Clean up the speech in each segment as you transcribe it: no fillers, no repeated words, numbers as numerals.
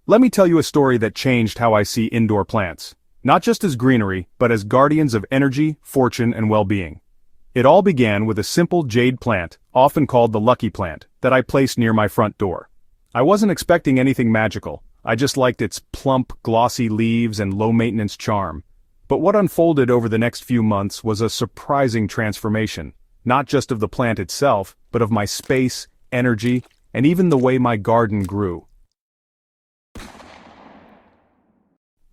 Let me tell you a story that changed how I see indoor plants. Not just as greenery, but as guardians of energy, fortune, and well-being. It all began with a simple jade plant, often called the lucky plant, that I placed near my front door. I wasn't expecting anything magical. I just liked its plump, glossy leaves and low-maintenance charm. But what unfolded over the next few months was a surprising transformation, not just of the plant itself, but of my space, energy, and even the way my garden grew.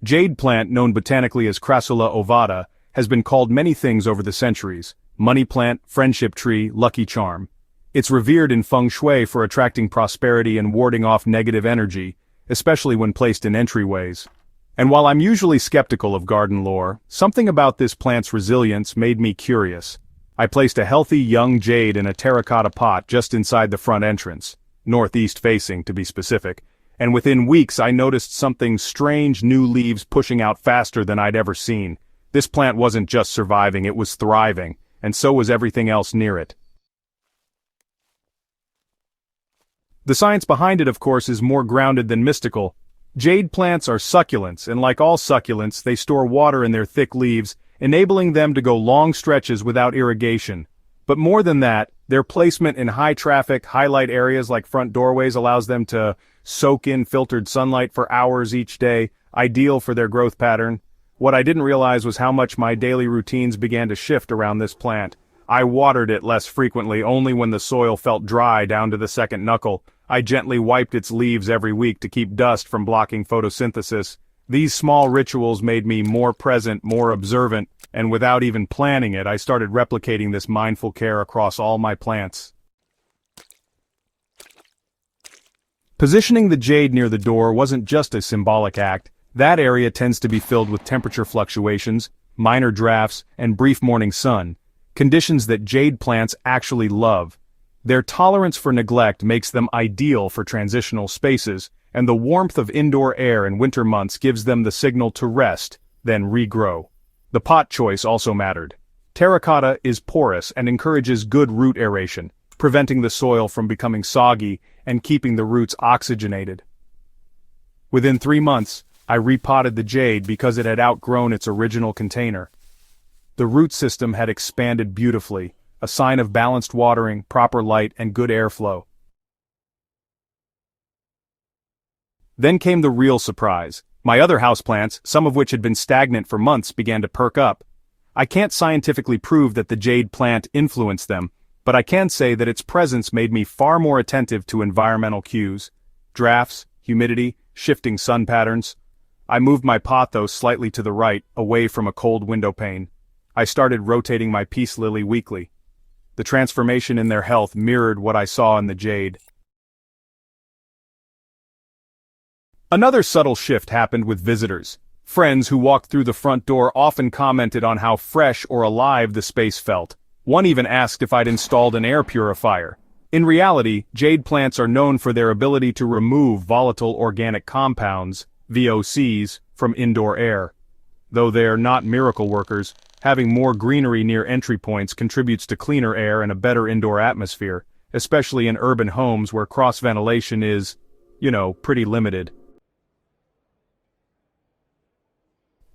Jade plant, known botanically as Crassula ovata, has been called many things over the centuries: money plant, friendship tree, lucky charm. It's revered in feng shui for attracting prosperity and warding off negative energy, especially when placed in entryways. And while I'm usually skeptical of garden lore, something about this plant's resilience made me curious. I placed a healthy young jade in a terracotta pot just inside the front entrance, northeast facing to be specific, and within weeks I noticed something strange: new leaves pushing out faster than I'd ever seen. This plant wasn't just surviving, it was thriving, and so was everything else near it. The science behind it, of course, is more grounded than mystical. Jade plants are succulents, and like all succulents, they store water in their thick leaves, enabling them to go long stretches without irrigation. But more than that, their placement in high-traffic, high-light areas like front doorways allows them to soak in filtered sunlight for hours each day, ideal for their growth pattern. What I didn't realize was how much my daily routines began to shift around this plant. I watered it less frequently, only when the soil felt dry down to the second knuckle. I gently wiped its leaves every week to keep dust from blocking photosynthesis. These small rituals made me more present, more observant, and without even planning it, I started replicating this mindful care across all my plants. Positioning the jade near the door wasn't just a symbolic act. That area tends to be filled with temperature fluctuations, minor drafts, and brief morning sun, conditions that jade plants actually love. Their tolerance for neglect makes them ideal for transitional spaces, and the warmth of indoor air in winter months gives them the signal to rest, then regrow. The pot choice also mattered. Terracotta is porous and encourages good root aeration, preventing the soil from becoming soggy and keeping the roots oxygenated. Within 3 months, I repotted the jade because it had outgrown its original container. The root system had expanded beautifully, a sign of balanced watering, proper light, and good airflow. Then came the real surprise. My other houseplants, some of which had been stagnant for months, began to perk up. I can't scientifically prove that the jade plant influenced them, but I can say that its presence made me far more attentive to environmental cues. Drafts, humidity, shifting sun patterns. I moved my pot, though, slightly to the right, away from a cold window pane. I started rotating my peace lily weekly. The transformation in their health mirrored what I saw in the jade. Another subtle shift happened with visitors. Friends who walked through the front door often commented on how fresh or alive the space felt. One even asked if I'd installed an air purifier. In reality, jade plants are known for their ability to remove volatile organic compounds, VOCs, from indoor air. Though they're not miracle workers, having more greenery near entry points contributes to cleaner air and a better indoor atmosphere, especially in urban homes where cross-ventilation is, pretty limited.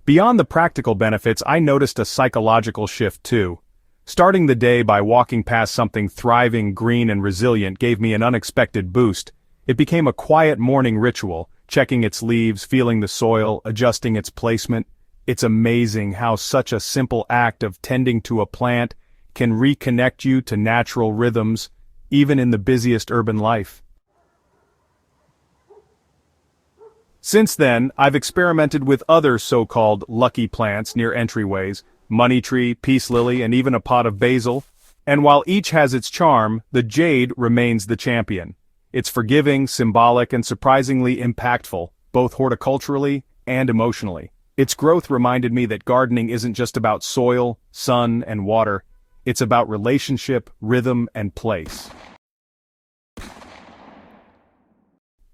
Beyond the practical benefits, I noticed a psychological shift too. Starting the day by walking past something thriving, green, and resilient gave me an unexpected boost. It became a quiet morning ritual, checking its leaves, feeling the soil, adjusting its placement. It's amazing how such a simple act of tending to a plant can reconnect you to natural rhythms, even in the busiest urban life. Since then, I've experimented with other so-called lucky plants near entryways, money tree, peace lily, and even a pot of basil. And while each has its charm, the jade remains the champion. It's forgiving, symbolic, and surprisingly impactful, both horticulturally and emotionally. Its growth reminded me that gardening isn't just about soil, sun, and water. It's about relationship, rhythm, and place.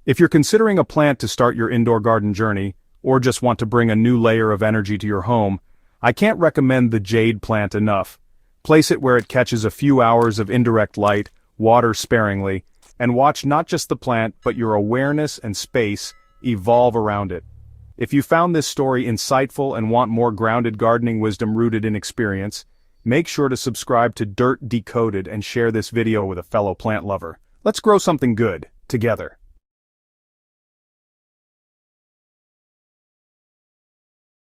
If you're considering a plant to start your indoor garden journey, or just want to bring a new layer of energy to your home, I can't recommend the jade plant enough. Place it where it catches a few hours of indirect light, water sparingly, and watch not just the plant but your awareness and space evolve around it. If you found this story insightful and want more grounded gardening wisdom rooted in experience, make sure to subscribe to Dirt Decoded and share this video with a fellow plant lover. Let's grow something good, together.